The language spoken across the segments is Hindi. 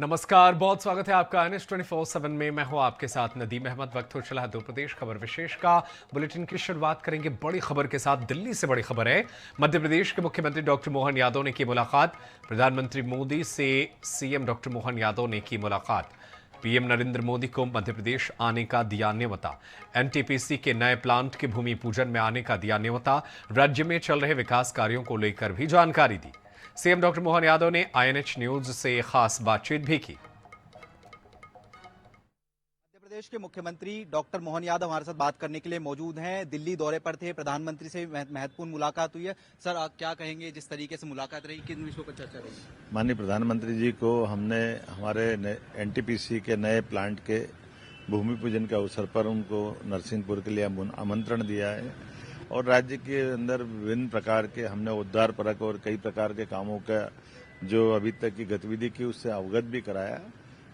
नमस्कार, बहुत स्वागत है आपका NH 24/7 में। मैं हूं आपके साथ नदीम अहमद। वक्त हो चला है 2 प्रदेश खबर विशेष का। बुलेटिन की शुरुआत करेंगे बड़ी खबर के साथ। दिल्ली से बड़ी खबर है। मध्य प्रदेश के मुख्यमंत्री डॉक्टर मोहन यादव ने की मुलाकात। प्रधानमंत्री मोदी से सीएम डॉक्टर मोहन यादव ने की मुलाकात। पीएम नरेंद्र मोदी को मध्य प्रदेश आने का दिया न्योता। एनटीपीसी के नए प्लांट के भूमि पूजन में आने का दिया न्योता। राज्य में चल रहे विकास कार्यों को लेकर भी जानकारी दी। सीएम डॉक्टर मोहन यादव ने INH न्यूज से खास बातचीत भी की। मध्य प्रदेश के मुख्यमंत्री डॉक्टर मोहन यादव हमारे साथ बात करने के लिए मौजूद हैं। दिल्ली दौरे पर थे, प्रधानमंत्री से महत्वपूर्ण मुलाकात हुई है। सर, आप क्या कहेंगे, जिस तरीके से मुलाकात रही, किन विषयों पर चर्चा रही? माननीय प्रधानमंत्री जी को हमने हमारे एनटीपीसी के नए प्लांट के भूमि पूजन के अवसर पर उनको नरसिंहपुर के लिए आमंत्रण दिया है और राज्य के अंदर विभिन्न प्रकार के हमने उद्धार परक और कई प्रकार के कामों का जो अभी तक की गतिविधि की उससे अवगत भी कराया।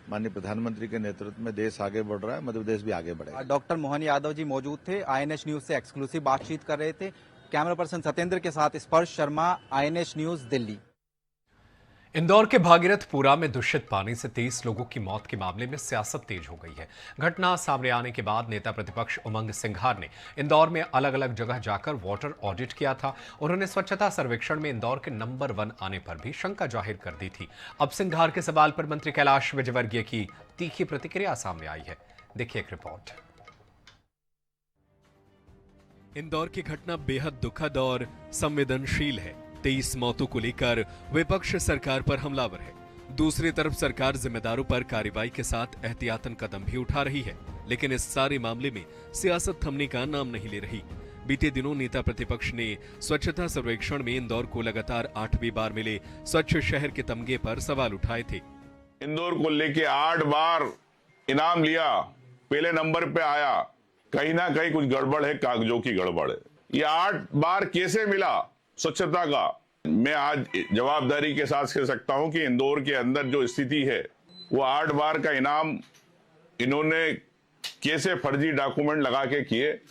माननीय प्रधानमंत्री के नेतृत्व में देश आगे बढ़ रहा है, मध्य प्रदेश भी आगे बढ़ेगा। डॉक्टर मोहन यादव जी मौजूद थे, INH न्यूज से एक्सक्लूसिव बातचीत कर रहे थे। कैमरा पर्सन सत्येंद्र के साथ स्पर्श शर्मा, INH न्यूज, दिल्ली। इंदौर के भागीरथपुरा में दूषित पानी से 23 लोगों की मौत के मामले में सियासत तेज हो गई है। घटना सामने आने के बाद नेता प्रतिपक्ष उमंग सिंघार ने इंदौर में अलग अलग जगह जाकर वाटर ऑडिट किया था। उन्होंने स्वच्छता सर्वेक्षण में इंदौर के नंबर 1 आने पर भी शंका जाहिर कर दी थी। अब सिंघार के सवाल पर मंत्री कैलाश विजयवर्गीय की तीखी प्रतिक्रिया सामने आई है। देखिए एक रिपोर्ट। इंदौर की घटना बेहद दुखद और संवेदनशील है। 23 मौतों को लेकर विपक्ष सरकार पर हमलावर है। दूसरी तरफ सरकार जिम्मेदारों पर कार्रवाई के साथ एहतियातन कदम भी उठा रही है, लेकिन इस सारे मामले में सियासत थमने का नाम नहीं ले रही। बीते दिनों नेता प्रतिपक्ष ने स्वच्छता सर्वेक्षण में इंदौर को लगातार 8वीं बार मिले स्वच्छ शहर के तमगे पर सवाल उठाए थे। इंदौर को लेके 8 बार इनाम लिया, पहले नंबर पे आया, कहीं ना कहीं कुछ गड़बड़ है, कागजों की गड़बड़ है। ये 8 बार कैसे मिला स्वच्छता का? मैं आज जवाबदारी के साथ कह सकता हूं कि इंदौर के अंदर जो स्थिति है वो 8 बार का इनाम इन्होंने कैसे फर्जी डॉक्यूमेंट लगा के किए,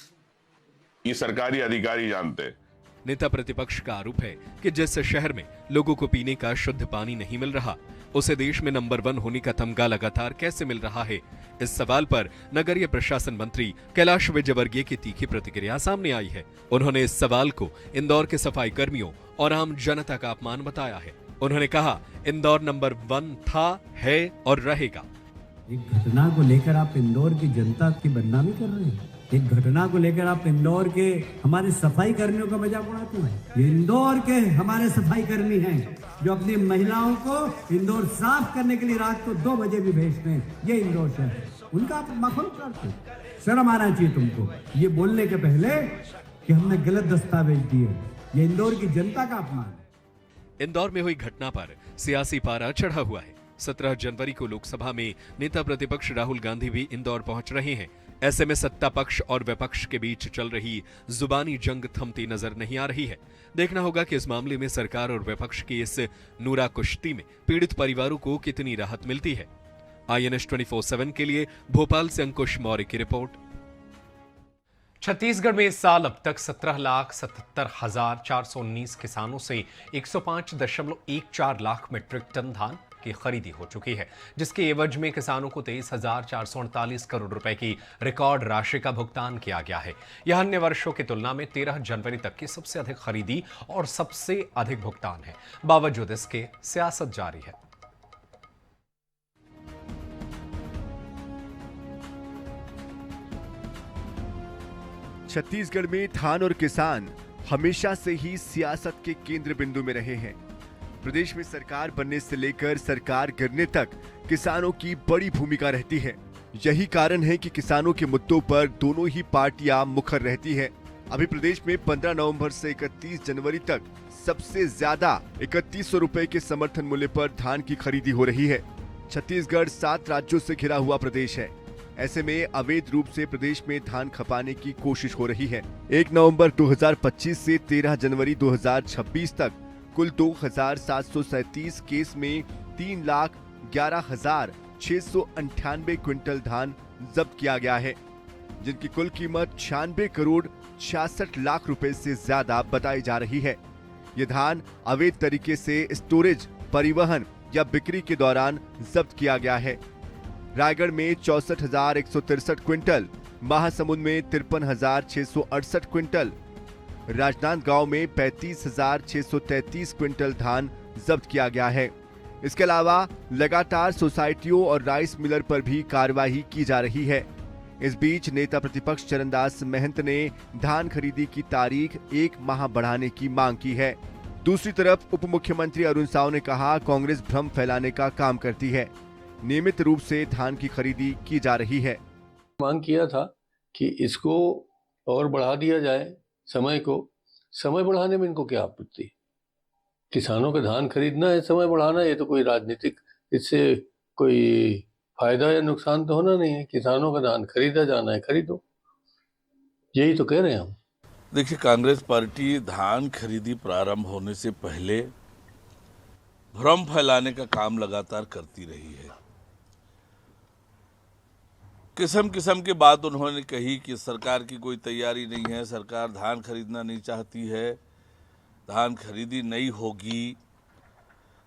ये सरकारी अधिकारी जानते। नेता प्रतिपक्ष का आरोप है कि जिस शहर में लोगों को पीने का शुद्ध पानी नहीं मिल रहा, उसे देश में नंबर 1 होने का तमगा लगातार कैसे मिल रहा है। इस सवाल पर नगरीय प्रशासन मंत्री कैलाश विजयवर्गीय की तीखी प्रतिक्रिया सामने आई है। उन्होंने इस सवाल को इंदौर के सफाई कर्मियों और आम जनता का अपमान बताया है। उन्होंने कहा, इंदौर नंबर 1 था, है और रहेगा। एक घटना को लेकर आप इंदौर की जनता की बदनामी कर रहे हैं। एक घटना को लेकर आप इंदौर के हमारे सफाई कर्मियों का मजाक उड़ाते हैं। ये इंदौर के हमारे सफाई कर्मी हैं जो अपनी महिलाओं को इंदौर साफ करने के लिए रात को 2 बजे भी भेजते हैं। ये इंदौर शहर है, उनका आप मखौल करते हैं। शर्म आना चाहिए तुमको ये बोलने के पहले कि हमने गलत दस्तावेज दिए। ये इंदौर की जनता का अपमान है। इंदौर में हुई घटना पर सियासी पारा चढ़ा हुआ है। 17 जनवरी को लोकसभा में नेता प्रतिपक्ष राहुल गांधी भी इंदौर पहुंच रहे हैं। ऐसे में सत्ता पक्ष और विपक्ष के बीच चल रही जुबानी जंग थमती नजर नहीं आ रही है। देखना होगा कि इस मामले में सरकार और विपक्ष की इस नूरा कुश्ती में पीड़ित परिवारों को कितनी राहत मिलती है। INH 24/7 के लिए भोपाल से अंकुश मौर्य की रिपोर्ट। छत्तीसगढ़ में इस साल अब तक 17,77,419 किसानों से 105.14 लाख मीट्रिक टन धान की खरीदी हो चुकी है, जिसके एवज में किसानों को 23,448 करोड़ रुपए की रिकॉर्ड राशि का भुगतान किया गया है। यह अन्य वर्षों की तुलना में 13 जनवरी तक की सबसे अधिक खरीदी और सबसे अधिक भुगतान है। बावजूद इसके सियासत जारी है। छत्तीसगढ़ में धान और किसान हमेशा से ही सियासत के केंद्र बिंदु में रहे हैं। प्रदेश में सरकार बनने से लेकर सरकार गिरने तक किसानों की बड़ी भूमिका रहती है। यही कारण है कि किसानों के मुद्दों पर दोनों ही पार्टियां मुखर रहती हैं। अभी प्रदेश में 15 नवंबर से 31 जनवरी तक सबसे ज्यादा 3100 रुपए के समर्थन मूल्य पर धान की खरीदी हो रही है। छत्तीसगढ़ 7 राज्यों से घिरा हुआ प्रदेश है। ऐसे में अवैध रूप से प्रदेश में धान खपाने की कोशिश हो रही है। 1 नवंबर 2025 से 13 जनवरी 2026 तक कुल 2,737 केस में 3,11,698 क्विंटल धान जब्त किया गया है, जिनकी कुल कीमत 96 करोड़ 66 लाख रुपए से ज्यादा बताई जा रही है। ये धान अवैध तरीके से स्टोरेज, परिवहन या बिक्री के दौरान जब्त किया गया है। रायगढ़ में 64,163 क्विंटल, महासमुंद में 53,668 क्विंटल, राजनांदगांव में 35,633 क्विंटल धान जब्त किया गया है। इसके अलावा लगातार सोसाइटियों और राइस मिलर पर भी कार्रवाई की जा रही है। इस बीच नेता प्रतिपक्ष चरणदास महंत ने धान खरीदी की तारीख 1 माह बढ़ाने की मांग की है। दूसरी तरफ उप मुख्यमंत्री अरुण साव ने कहा, कांग्रेस भ्रम फैलाने का काम करती है, नियमित रूप से धान की खरीदी की जा रही है। मांग किया था कि इसको और बढ़ा दिया जाए, समय बढ़ाने में इनको क्या आपत्ति है? किसानों का धान खरीदना है, समय बढ़ाना, ये तो कोई राजनीतिक, इससे कोई फायदा या नुकसान तो होना नहीं है। किसानों का धान खरीदा जाना है, खरीदो, यही तो कह रहे हैं हम। देखिए, कांग्रेस पार्टी धान खरीदी प्रारंभ होने से पहले भ्रम फैलाने का काम लगातार करती रही है। किस्म किस्म की बात उन्होंने कही कि सरकार की कोई तैयारी नहीं है, सरकार धान खरीदना नहीं चाहती है, धान खरीदी नहीं होगी,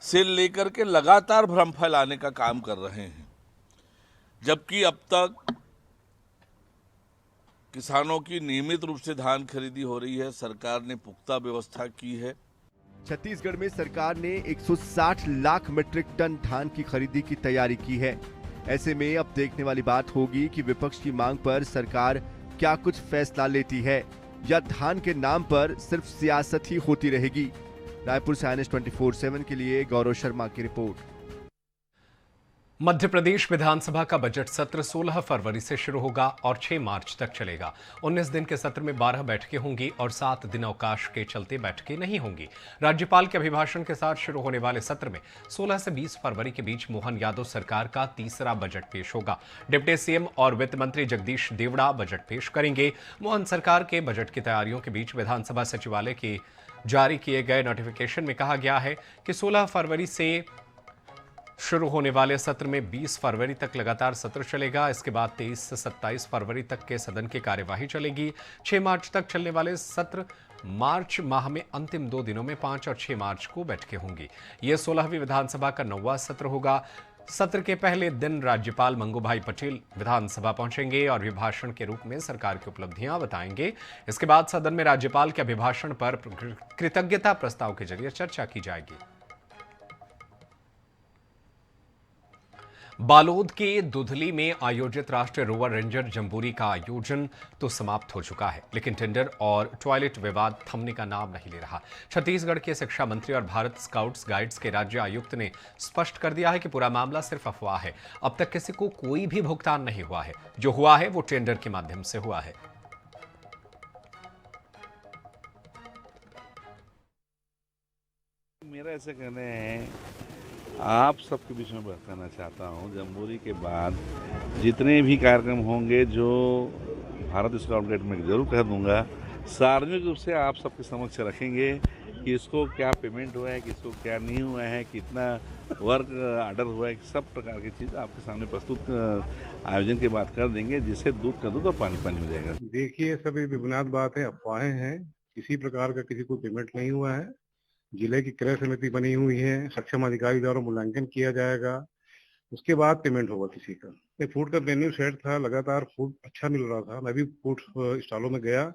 से लेकर के लगातार भ्रम फैलाने का काम कर रहे हैं। जबकि अब तक किसानों की नियमित रूप से धान खरीदी हो रही है, सरकार ने पुख्ता व्यवस्था की है। छत्तीसगढ़ में सरकार ने 160 लाख मीट्रिक टन धान की खरीदी की तैयारी की है। ऐसे में अब देखने वाली बात होगी कि विपक्ष की मांग पर सरकार क्या कुछ फैसला लेती है या धान के नाम पर सिर्फ सियासत ही होती रहेगी। रायपुर से INS 24/7 के लिए गौरव शर्मा की रिपोर्ट। मध्य प्रदेश विधानसभा का बजट सत्र 16 फरवरी से शुरू होगा और 6 मार्च तक चलेगा। 19 दिन के सत्र में 12 बैठकें होंगी और 7 दिन अवकाश के चलते बैठकें नहीं होंगी। राज्यपाल के अभिभाषण के साथ शुरू होने वाले सत्र में 16 से 20 फरवरी के बीच मोहन यादव सरकार का तीसरा बजट पेश होगा। डिप्टी सीएम और वित्त मंत्री जगदीश देवड़ा बजट पेश करेंगे। मोहन सरकार के बजट की तैयारियों के बीच विधानसभा सचिवालय के जारी किए गए नोटिफिकेशन में कहा गया है कि 16 फरवरी से शुरू होने वाले सत्र में 20 फरवरी तक लगातार सत्र चलेगा। इसके बाद 23 से 27 फरवरी तक के सदन की कार्यवाही चलेगी। 6 मार्च तक चलने वाले सत्र मार्च माह में अंतिम 2 दिनों में 5 और 6 मार्च को बैठकें होंगी। यह 16वीं विधानसभा का 9वां सत्र होगा। सत्र के पहले दिन राज्यपाल मंगूभाई पटेल विधानसभा पहुंचेंगे और अभिभाषण के रूप में सरकार की उपलब्धियां बताएंगे। इसके बाद सदन में राज्यपाल के अभिभाषण पर कृतज्ञता प्रस्ताव के जरिए चर्चा की जाएगी। बालोद के दुधली में आयोजित राष्ट्रीय रोवर रेंजर जंबूरी का आयोजन तो समाप्त हो चुका है, लेकिन टेंडर और टॉयलेट विवाद थमने का नाम नहीं ले रहा। छत्तीसगढ़ के शिक्षा मंत्री और भारत स्काउट्स गाइड्स के राज्य आयुक्त ने स्पष्ट कर दिया है कि पूरा मामला सिर्फ अफवाह है। अब तक किसी को कोई भी भुगतान नहीं हुआ है। जो हुआ है वो टेंडर के माध्यम से हुआ है। मेरा ऐसे कहना है, आप सबके बीच में बताना चाहता हूँ, जम्बूरी के बाद जितने भी कार्यक्रम होंगे जो भारत स्काउट गाइड में जरूर कह दूंगा, सार्वजनिक रूप से आप सबके समक्ष रखेंगे कि इसको क्या पेमेंट हुआ है, किसको क्या नहीं हुआ है, कितना वर्क ऑर्डर हुआ है, सब प्रकार की चीज़ आपके सामने प्रस्तुत आयोजन के बाद कर देंगे, जिससे दूध का दूध और पानी पानी हो जाएगा। देखिए, सभी बेबुनियाद बात है, अफवाहें हैं। किसी प्रकार का किसी को पेमेंट नहीं हुआ है। जिले की क्रय समिति बनी हुई है, सक्षम अधिकारी द्वारा मूल्यांकन किया जाएगा, उसके बाद पेमेंट होगा किसी का। फूड का मेन्यू सेट था, लगातार फूड अच्छा मिल रहा था। मैं भी फूड स्टॉलों में गया,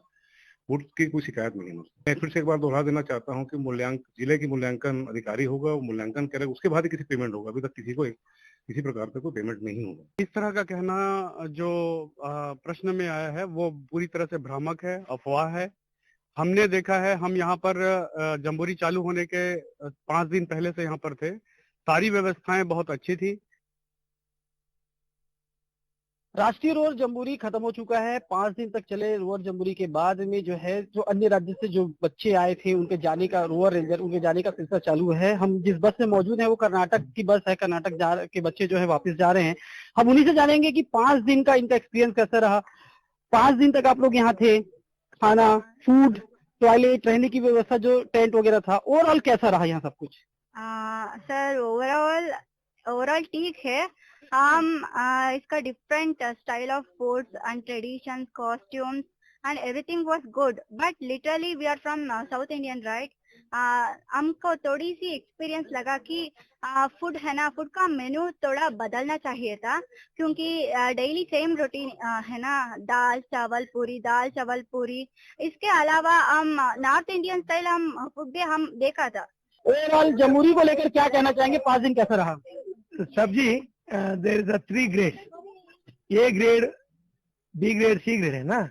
फूड की कोई शिकायत नहीं है। मैं फिर से एक बार दोहरा देना चाहता हूँ कि जिले की मूल्यांकन अधिकारी होगा, वो मूल्यांकन करेगा, उसके बाद ही किसी पेमेंट होगा। अभी तक किसी प्रकार का कोई पेमेंट नहीं होगा। इस तरह का कहना जो प्रश्न में आया है वो पूरी तरह से भ्रामक है, अफवाह है। हमने देखा है, हम यहाँ पर जम्बूरी चालू होने के 5 दिन पहले से यहाँ पर थे। सारी व्यवस्थाएं बहुत अच्छी थी। राष्ट्रीय रोवर जम्बूरी खत्म हो चुका है। 5 दिन तक चले रोवर जम्बूरी के बाद में जो है, जो अन्य राज्य से जो बच्चे आए थे उनके जाने का, रोवर रेंजर उनके जाने का सिलसिला चालू है। हम जिस बस में मौजूद हैं वो कर्नाटक की बस है। कर्नाटक के बच्चे जो है वापस जा रहे हैं। हम उन्हीं से जानेंगे कि 5 दिन का इनका एक्सपीरियंस कैसा रहा। 5 दिन तक आप लोग यहाँ थे, खाना, फूड, टॉयलेट, रहने की व्यवस्था, जो टेंट वगैरह था, ओवरऑल कैसा रहा यहाँ सब कुछ? सर ओवरऑल ठीक है। हम इसका different style of foods and traditions, costumes and everything was good, but literally we are from south Indian, right? हमको थोड़ी सी एक्सपीरियंस लगा कि फूड है ना, फूड का मेन्यू थोड़ा बदलना चाहिए था, क्योंकि डेली सेम रूटीन है ना, दाल चावल पूरी। इसके अलावा हम नॉर्थ इंडियन स्टाइल हम फूड भी हम देखा था। ओवरऑल जमुरी को लेकर क्या कहना चाहेंगे, 5 दिन कैसा रहा? सब्जी there is a 3 grade, A grade, B grade, C grade है ना,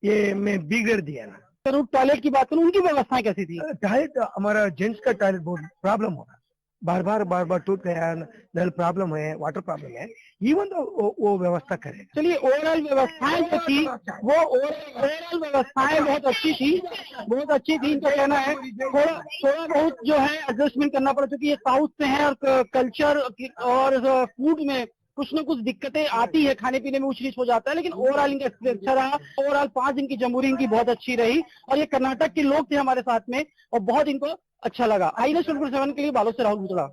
ये मैं बी ग्रेड दिया ना। टॉयलेट की बात करूँ, उनकी व्यवस्थाएं कैसी थी? टॉयलेट हमारा जेंट्स का टॉयलेट बहुत प्रॉब्लम हो रहा, बार बार टूट गया, नल प्रॉब्लम है, वाटर प्रॉब्लम है, इवन तो वो व्यवस्था करेगा। चलिए, ओवरऑल व्यवस्थाएं जो थी वो ओवरऑल व्यवस्थाएं बहुत अच्छी थी। इनका कहना है थोड़ा बहुत जो है एडजस्टमेंट करना पड़ा, क्योंकि ये साउथ से है और कल्चर और फूड में कुछ न कुछ दिक्कतें आती है, खाने पीने में ऊंच नीच हो जाता है, लेकिन ओवरऑल इनका एक्सपीरियंस अच्छा रहा। ओवरऑल 5 दिन की जमुरी इनकी बहुत अच्छी रही, और ये कर्नाटक के लोग थे हमारे साथ में और बहुत इनको अच्छा लगा। INS 24/7 के लिए बालोद से राहुल गुजरा।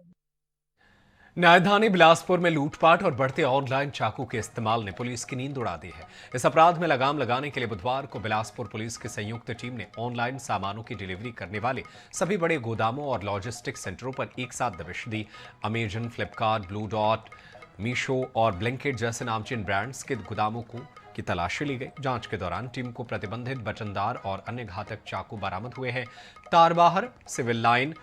न्यायधानी बिलासपुर में लूटपाट और बढ़ते ऑनलाइन चाकू के इस्तेमाल ने पुलिस की नींद उड़ा दी है। इस अपराध में लगाम लगाने के लिए बुधवार को बिलासपुर पुलिस की संयुक्त टीम ने ऑनलाइन सामानों की डिलीवरी करने वाले सभी बड़े गोदामों और लॉजिस्टिक सेंटरों पर एक साथ दबिश दी। अमेजन, फ्लिपकार्ट, ब्लू डॉट, मीशो और ब्लिंकिट जैसे नामचीन ब्रांड्स के गोदामों की तलाशी ली गई। जांच के दौरान टीम को प्रतिबंधित बटनदार और अन्य घातक चाकू बरामद हुए हैं। तारबाहर, सिविल लाइन,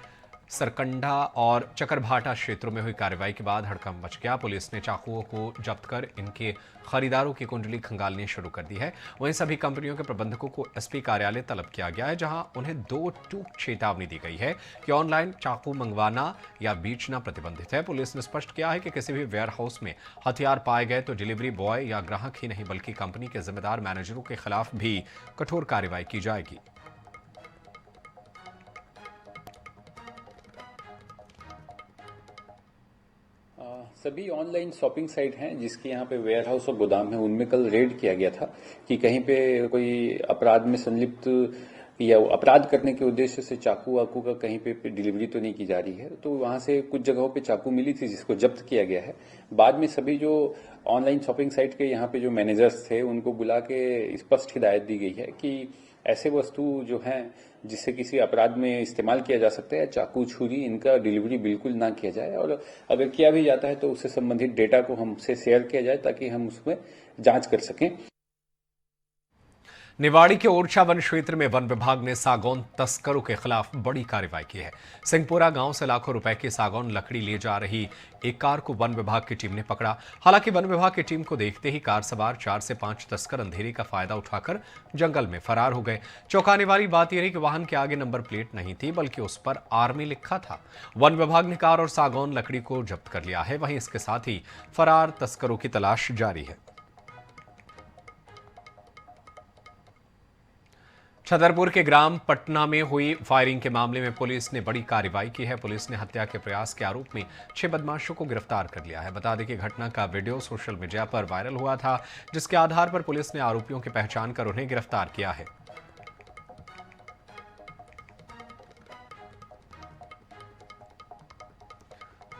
सरकंडा और चकरभाटा क्षेत्रों में हुई कार्रवाई के बाद हड़कंप मच गया। पुलिस ने चाकुओं को जब्त कर इनके खरीदारों की कुंडली खंगालनी शुरू कर दी है। वहीं सभी कंपनियों के प्रबंधकों को SP कार्यालय तलब किया गया है, जहां उन्हें 2 टूक चेतावनी दी गई है कि ऑनलाइन चाकू मंगवाना या बेचना प्रतिबंधित है। पुलिस ने स्पष्ट किया है कि किसी भी वेयर हाउस में हथियार पाए गए तो डिलीवरी बॉय या ग्राहक ही नहीं बल्कि कंपनी के जिम्मेदार मैनेजरों के खिलाफ भी कठोर कार्रवाई की जाएगी। सभी ऑनलाइन शॉपिंग साइट हैं जिसके यहाँ पे वेयर हाउस और गोदाम है, उनमें कल रेड किया गया था कि कहीं पे कोई अपराध में संलिप्त या अपराध करने के उद्देश्य से चाकू वाकू का कहीं पे डिलीवरी तो नहीं की जा रही है। तो वहां से कुछ जगहों पे चाकू मिली थी जिसको जब्त किया गया है। बाद में सभी जो ऑनलाइन शॉपिंग साइट के यहाँ पे जो मैनेजर्स थे उनको बुला के स्पष्ट हिदायत दी गई है कि ऐसे वस्तु जो हैं जिससे किसी अपराध में इस्तेमाल किया जा सकता है, चाकू छुरी, इनका डिलीवरी बिल्कुल ना किया जाए, और अगर किया भी जाता है तो उससे संबंधित डेटा को हमसे शेयर किया जाए ताकि हम उसमें जांच कर सकें। निवाड़ी के ओरछा वन क्षेत्र में वन विभाग ने सागौन तस्करों के खिलाफ बड़ी कार्रवाई की है। सिंहपुरा गांव से लाखों रुपए की सागौन लकड़ी ले जा रही एक कार को वन विभाग की टीम ने पकड़ा। हालांकि वन विभाग की टीम को देखते ही कार सवार 4 से 5 तस्कर अंधेरे का फायदा उठाकर जंगल में फरार हो गए। चौंकाने वाली बात यह रही कि वाहन के आगे नंबर प्लेट नहीं थी बल्कि उस पर आर्मी लिखा था। वन विभाग ने कार और सागौन लकड़ी को जब्त कर लिया है। वहीं इसके साथ ही फरार तस्करों की तलाश जारी है। छतरपुर के ग्राम पटना में हुई फायरिंग के मामले में पुलिस ने बड़ी कार्रवाई की है। पुलिस ने हत्या के प्रयास के आरोप में 6 बदमाशों को गिरफ्तार कर लिया है। बता दें कि घटना का वीडियो सोशल मीडिया पर वायरल हुआ था, जिसके आधार पर पुलिस ने आरोपियों की पहचान कर उन्हें गिरफ्तार किया है।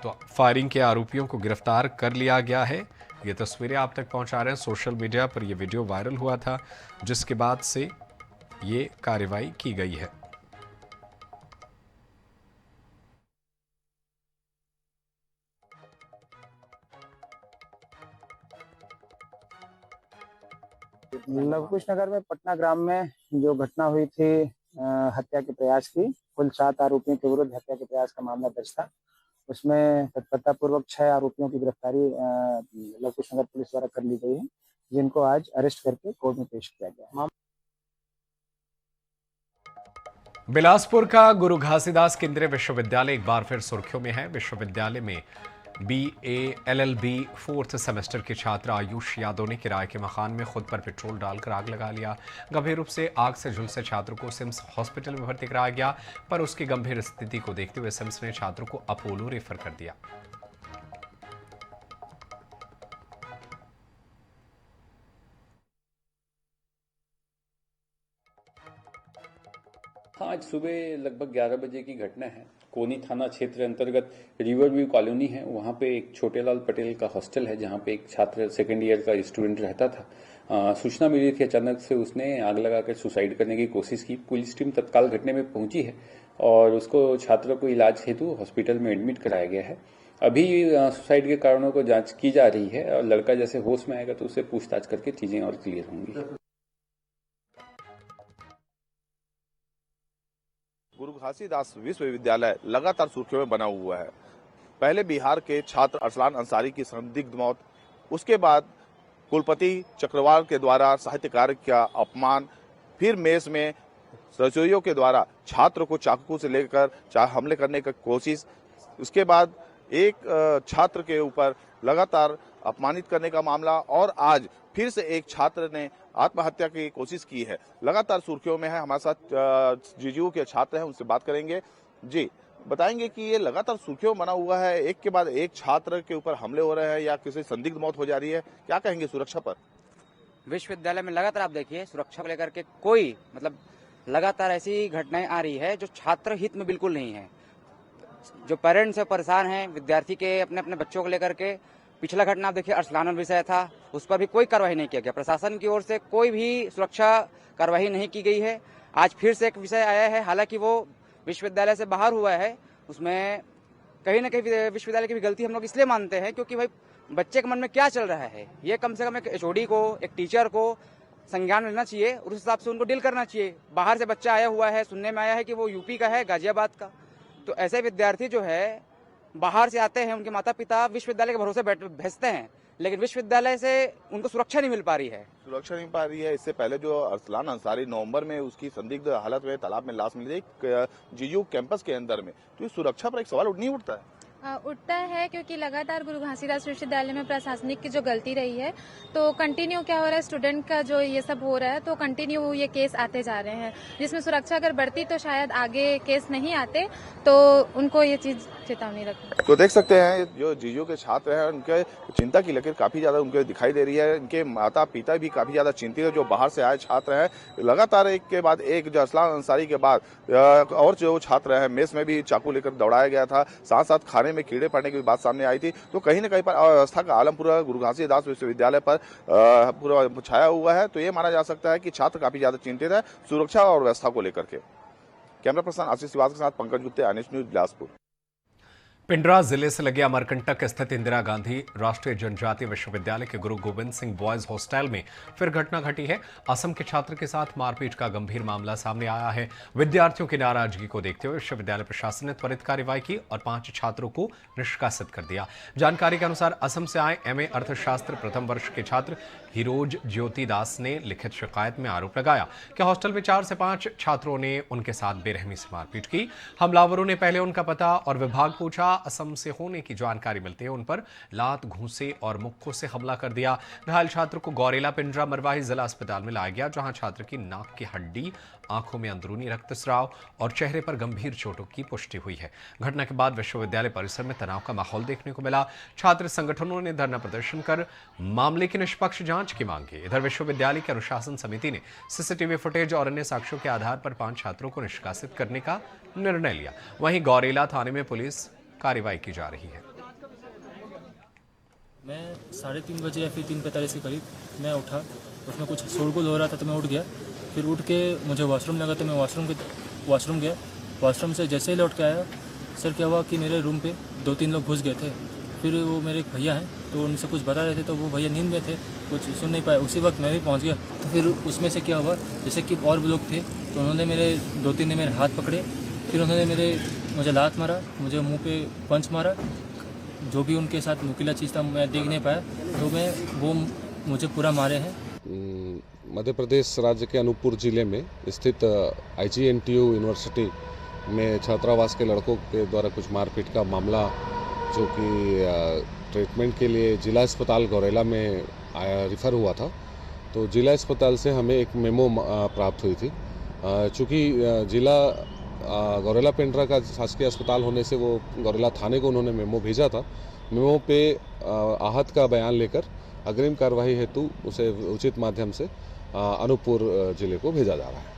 तो फायरिंग के आरोपियों को गिरफ्तार कर लिया गया है। ये तस्वीरें आप तक पहुंचा रहे हैं। सोशल मीडिया पर यह वीडियो वायरल हुआ था, जिसके बाद से ये कार्रवाई की गई है। लवकुश नगर में पटना ग्राम में जो घटना हुई थी हत्या के प्रयास की, कुल 7 आरोपियों के विरुद्ध हत्या के प्रयास का मामला दर्ज था। उसमें तत्परतापूर्वक 6 आरोपियों की गिरफ्तारी लवकुश नगर पुलिस द्वारा कर ली गई है, जिनको आज अरेस्ट करके कोर्ट में पेश किया गया। बिलासपुर का गुरु घासीदास केंद्रीय विश्वविद्यालय एक बार फिर सुर्खियों में है। विश्वविद्यालय में BA LLB 4th सेमेस्टर के छात्र आयुष यादव ने किराए के मकान में खुद पर पेट्रोल डालकर आग लगा लिया। गंभीर रूप से आग से झुलसे छात्र को सिम्स हॉस्पिटल में भर्ती कराया गया, पर उसकी गंभीर स्थिति को देखते हुए सिम्स ने छात्र को अपोलो रेफर कर दिया। हाँ, आज सुबह लगभग 11 बजे की घटना है। कोनी थाना क्षेत्र अंतर्गत रिवर व्यू कॉलोनी है, वहाँ पे एक छोटेलाल पटेल का हॉस्टल है जहाँ पे एक छात्र सेकेंड ईयर का स्टूडेंट रहता था। सूचना मिली थी, अचानक से उसने आग लगाकर सुसाइड करने की कोशिश की। पुलिस टीम तत्काल घटना में पहुंची है और उसको छात्र को इलाज हेतु हॉस्पिटल में एडमिट कराया गया है। अभी सुसाइड के कारणों को जांच की जा रही है और लड़का जैसे होश में आएगा तो उससे पूछताछ करके चीजें और क्लियर होंगी। गुरु घासीदास विश्वविद्यालय लगातार सुर्खियों में बना हुआ है। पहले बिहार के छात्र अरसलान अंसारी की संदिग्ध मौत, उसके बाद कुलपति चक्रवाल के द्वारा साहित्यकार का अपमान, फिर मेस में रसोइयों के द्वारा छात्र को चाकू से लेकर हमले करने की कोशिश, उसके बाद एक छात्र के ऊपर लगातार अपमानित करने का मामला और आज फिर से एक छात्र ने आत्महत्या की कोशिश की है। लगातार सुर्खियों में है। हमारे साथ जीजीयू के छात्र हैं, उनसे बात करेंगे। जी बताएंगे कि ये लगातार सुर्खियों बना हुआ है, एक के बाद एक छात्र के ऊपर हमले हो रहे हैं या किसी संदिग्ध मौत हो जा रही है, क्या कहेंगे सुरक्षा पर? विश्वविद्यालय में लगातार आप देखिए सुरक्षा को लेकर के कोई लगातार ऐसी घटनाएं आ रही है जो छात्र हित में बिल्कुल नहीं है। जो पेरेंट्स है परेशान हैं विद्यार्थी के अपने अपने बच्चों को लेकर के। पिछला घटना आप देखिए अरसलान विषय था, उस पर भी कोई कार्रवाई नहीं किया गया, प्रशासन की ओर से कोई भी सुरक्षा कार्रवाई नहीं की गई है। आज फिर से एक विषय आया है, हालांकि वो विश्वविद्यालय से बाहर हुआ है, उसमें कहीं ना कहीं विश्वविद्यालय की भी गलती हम लोग इसलिए मानते हैं क्योंकि भाई बच्चे के मन में क्या चल रहा है ये कम से कम एक एचओडी को, एक टीचर को संज्ञान में लेना चाहिए और उस हिसाब से उनको डील करना चाहिए। बाहर से बच्चा आया हुआ है, सुनने में आया है कि वो यूपी का है, गाजियाबाद का, तो ऐसे विद्यार्थी जो है बाहर से आते हैं, उनके माता पिता विश्वविद्यालय के भरोसे भेजते हैं, लेकिन विश्वविद्यालय से उनको सुरक्षा नहीं मिल पा रही है। सुरक्षा नहीं पा रही है। इससे पहले जो अरसलान अंसारी नवंबर में उसकी संदिग्ध हालत में तालाब में लाश मिली जीजीयू कैंपस के अंदर में, तो इस सुरक्षा पर एक सवाल नहीं उठता है? उठता है क्योंकि लगातार गुरु घासीदास विश्वविद्यालय में प्रशासनिक की जो गलती रही है, तो कंटिन्यू क्या हो रहा है, स्टूडेंट का जो ये सब हो रहा है तो कंटिन्यू ये केस आते जा रहे हैं, जिसमें सुरक्षा अगर बढ़ती तो शायद आगे केस नहीं आते, तो उनको ये चीज चेतावनी रखी। तो देख सकते हैं जो जीजीयू के छात्र हैं उनके चिंता की लकीर काफी ज्यादा उनके दिखाई दे रही है। इनके माता पिता भी काफी ज्यादा चिंतित है, जो बाहर से आए छात्र हैं। लगातार एक के बाद एक, जो अरसलान अंसारी के बाद और जो छात्र हैं, मेस में भी चाकू लेकर दौड़ाया गया था, साथ साथ खाने में कीड़े पड़ने की बात सामने आई थी। तो कहीं न कहीं पर अव्यवस्था का आलम पूरा गुरु घासीदास विश्वविद्यालय पर पूरा छाया हुआ है। तो ये माना जा सकता है कि छात्र काफी ज्यादा चिंतित है सुरक्षा और व्यवस्था को लेकर के। कैमरा पर्सन आशीष श्रीवास्तव के साथ पंकज गुप्ते, आनेश न्यूज, बिलासपुर। पिंडरा जिले से लगे अमरकंटक स्थित इंदिरा गांधी राष्ट्रीय जनजातीय विश्वविद्यालय के गुरु गोविंद सिंह बॉयज हॉस्टल में फिर घटना घटी है। असम के छात्र के साथ मारपीट का गंभीर मामला सामने आया है। विद्यार्थियों की नाराजगी को देखते हुए विश्वविद्यालय प्रशासन ने त्वरित कार्रवाई की और 5 छात्रों को निष्कासित कर दिया। जानकारी के अनुसार असम से आए एमए अर्थशास्त्र प्रथम वर्ष के छात्र हिरोज ज्योति दास ने लिखित शिकायत में आरोप लगाया कि हॉस्टल में 4 से 5 छात्रों ने उनके साथ बेरहमी से मारपीट की। हमलावरों ने पहले उनका पता और विभाग पूछा। असम से होने की जानकारी मिलते ही उन पर लात, घूंसे और मुक्कों से हमला कर दिया। घायल छात्र को गौरेला पिंडरा मरवाही जिला अस्पताल में लाया गया, जहां छात्र की नाक की हड्डी, आंखों में अंदरूनी रक्तस्राव और चेहरे पर गंभीर चोटों की पुष्टि हुई है। घटना के बाद विश्वविद्यालय परिसर में तनाव का माहौल देखने को मिला। छात्र संगठनों ने धरना प्रदर्शन कर मामले की निष्पक्ष जांच की मांग की। इधर विश्वविद्यालय की अनुशासन समिति ने सीसीटीवी फुटेज और अन्य साक्ष्यों के आधार पर 5 छात्रों को निष्कासित करने का निर्णय लिया। वहीं गौरेला थाने में पुलिस कार्रवाई की जा रही है। मैं 3:30 बजे या फिर 3:45 के करीब मैं उठा, उसमें कुछ शोरगुल हो रहा था तो मैं उठ गया। फिर उठ के मुझे वॉशरूम लगा तो मैं वॉशरूम गया। वॉशरूम से जैसे ही लौट के आया, सर क्या हुआ कि मेरे रूम पे 2-3 लोग घुस गए थे। फिर वो मेरे एक भैया हैं तो उनसे कुछ बता रहे थे, तो वो भैया नींद में थे, कुछ सुन नहीं पाए। उसी वक्त मैं भी पहुँच गया। तो फिर उसमें से क्या हुआ, जैसे कि और भी लोग थे तो उन्होंने मेरे 2-3 ने मेरे हाथ पकड़े, फिर उन्होंने मुझे लात मारा, मुझे मुंह पे पंच मारा। जो भी उनके साथ नुकीला चीज़ था मैं देख नहीं पाया, तो वो मुझे पूरा मारे हैं। मध्य प्रदेश राज्य के अनूपपुर जिले में स्थित IGNTU यूनिवर्सिटी में छात्रावास के लड़कों के द्वारा कुछ मारपीट का मामला, जो कि ट्रीटमेंट के लिए जिला अस्पताल गौरेला में रिफ़र हुआ था, तो जिला अस्पताल से हमें एक मेमो प्राप्त हुई थी। चूँकि जिला गौरेला पिंडरा का शासकीय अस्पताल होने से वो गौरेला थाने को उन्होंने मेमो भेजा था। मेमो पे आहत का बयान लेकर अग्रिम कार्रवाई हेतु उसे उचित माध्यम से अनूपपुर जिले को भेजा जा रहा है।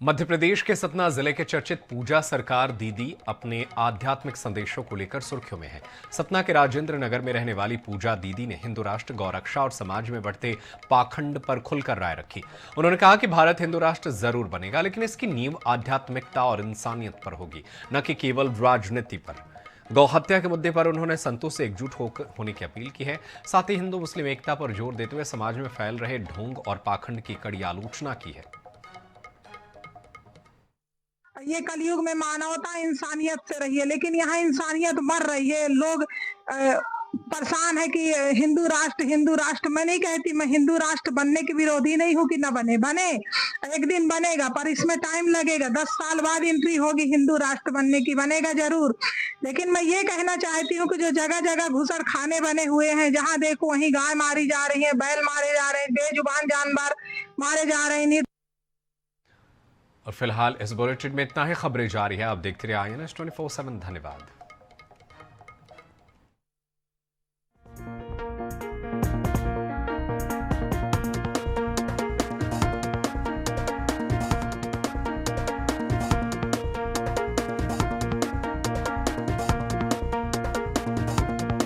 मध्य प्रदेश के सतना जिले के चर्चित पूजा सरकार दीदी अपने आध्यात्मिक संदेशों को लेकर सुर्खियों में है। सतना के राजेंद्र नगर में रहने वाली पूजा दीदी ने हिंदू राष्ट्र, गौरक्षा और समाज में बढ़ते पाखंड पर खुलकर राय रखी। उन्होंने कहा कि भारत हिंदू राष्ट्र जरूर बनेगा, लेकिन इसकी नींव आध्यात्मिकता और इंसानियत पर होगी, न कि केवल राजनीति पर। गौ हत्या के मुद्दे पर उन्होंने संतों से एकजुट होने की अपील की है। साथ ही हिंदू मुस्लिम एकता पर जोर देते हुए समाज में फैल रहे ढोंग और पाखंड की कड़ी आलोचना की है। ये कलयुग में मानवता इंसानियत से रही है, लेकिन यहाँ इंसानियत मर रही है। लोग परेशान है कि हिंदू राष्ट्र। मैं नहीं कहती, मैं हिंदू राष्ट्र बनने की विरोधी नहीं हूँ कि न बने एक दिन बनेगा, पर इसमें टाइम लगेगा। 10 साल बाद एंट्री होगी हिंदू राष्ट्र बनने की, बनेगा जरूर। लेकिन मैं ये कहना चाहती हूँ कि जो जगह जगह घुसर खाने बने हुए हैं, जहाँ देखो वहीं गाय मारी जा रही है, बैल मारे जा रहे हैं, बेजुबान जानवर मारे जा रहे हैं। और फिलहाल इस बुलेटिन में इतना ही। खबरें जारी है, आप देखते रहिए INS 24/7। धन्यवाद।